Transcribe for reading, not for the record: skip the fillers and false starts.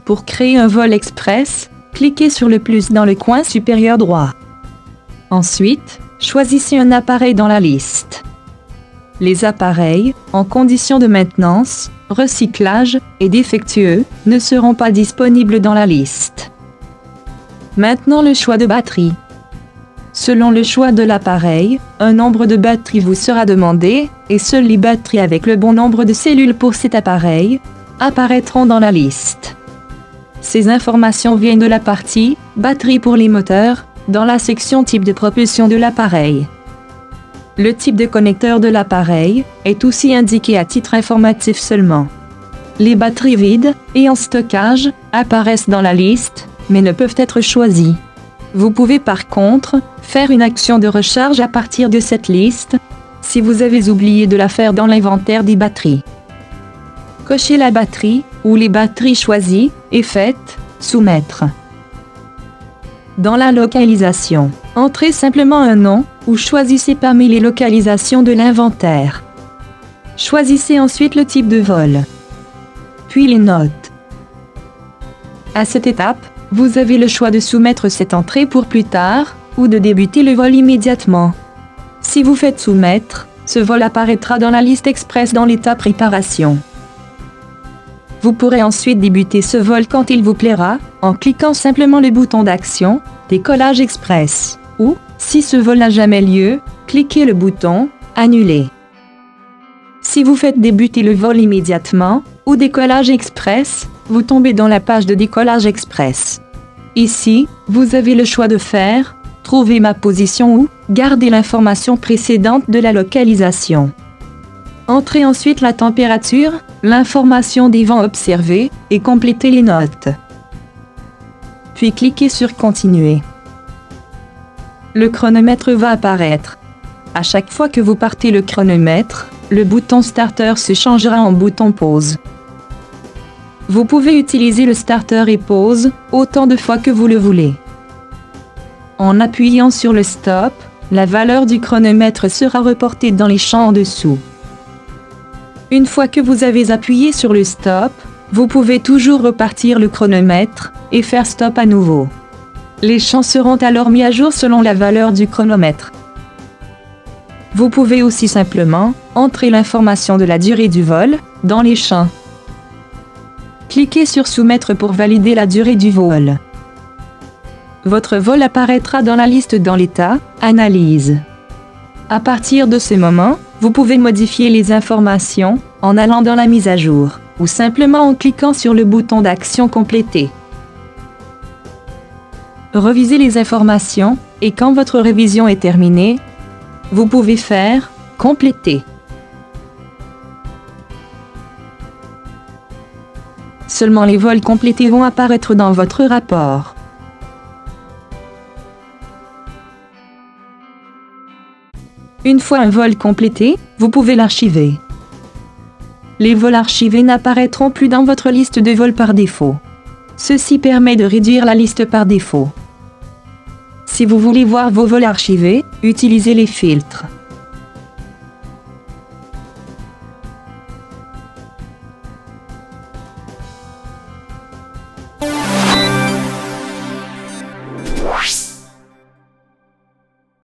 Pour créer un vol express, cliquez sur le plus dans le coin supérieur droit. Ensuite, choisissez un appareil dans la liste. Les appareils, en condition de maintenance, recyclage et défectueux, ne seront pas disponibles dans la liste. Maintenant le choix de batterie. Selon le choix de l'appareil, un nombre de batteries vous sera demandé, et seules les batteries avec le bon nombre de cellules pour cet appareil apparaîtront dans la liste. Ces informations viennent de la partie « Batterie pour les moteurs » dans la section type de propulsion de l'appareil. Le type de connecteur de l'appareil est aussi indiqué à titre informatif seulement. Les batteries vides et en stockage apparaissent dans la liste, mais ne peuvent être choisies. Vous pouvez par contre faire une action de recharge à partir de cette liste, si vous avez oublié de la faire dans l'inventaire des batteries. Cochez la batterie ou les batteries choisies et faites « Soumettre ». Dans la localisation, entrez simplement un nom ou choisissez parmi les localisations de l'inventaire. Choisissez ensuite le type de vol, puis les notes. À cette étape, vous avez le choix de soumettre cette entrée pour plus tard ou de débuter le vol immédiatement. Si vous faites soumettre, ce vol apparaîtra dans la liste express dans l'état préparation. Vous pourrez ensuite débuter ce vol quand il vous plaira, en cliquant simplement le bouton d'action « Décollage express » ou, si ce vol n'a jamais lieu, cliquez le bouton « Annuler ». Si vous faites débuter le vol immédiatement ou décollage express, vous tombez dans la page de décollage express. Ici, vous avez le choix de faire « Trouver ma position » ou « Garder l'information précédente de la localisation ». Entrez ensuite la température, l'information des vents observés et complétez les notes. Puis cliquez sur « Continuer ». Le chronomètre va apparaître. À chaque fois que vous partez le chronomètre, le bouton Starter se changera en bouton Pause. Vous pouvez utiliser le Starter et Pause autant de fois que vous le voulez. En appuyant sur le Stop, la valeur du chronomètre sera reportée dans les champs en dessous. Une fois que vous avez appuyé sur le Stop, vous pouvez toujours repartir le chronomètre et faire Stop à nouveau. Les champs seront alors mis à jour selon la valeur du chronomètre. Vous pouvez aussi simplement entrer l'information de la durée du vol dans les champs. Cliquez sur Soumettre pour valider la durée du vol. Votre vol apparaîtra dans la liste dans l'état Analyse. À partir de ce moment, vous pouvez modifier les informations en allant dans la mise à jour ou simplement en cliquant sur le bouton d'action complété. Revisez les informations et quand votre révision est terminée, vous pouvez faire « Compléter ». Seulement les vols complétés vont apparaître dans votre rapport. Une fois un vol complété, vous pouvez l'archiver. Les vols archivés n'apparaîtront plus dans votre liste de vols par défaut. Ceci permet de réduire la liste par défaut. Si vous voulez voir vos vols archivés, utilisez les filtres.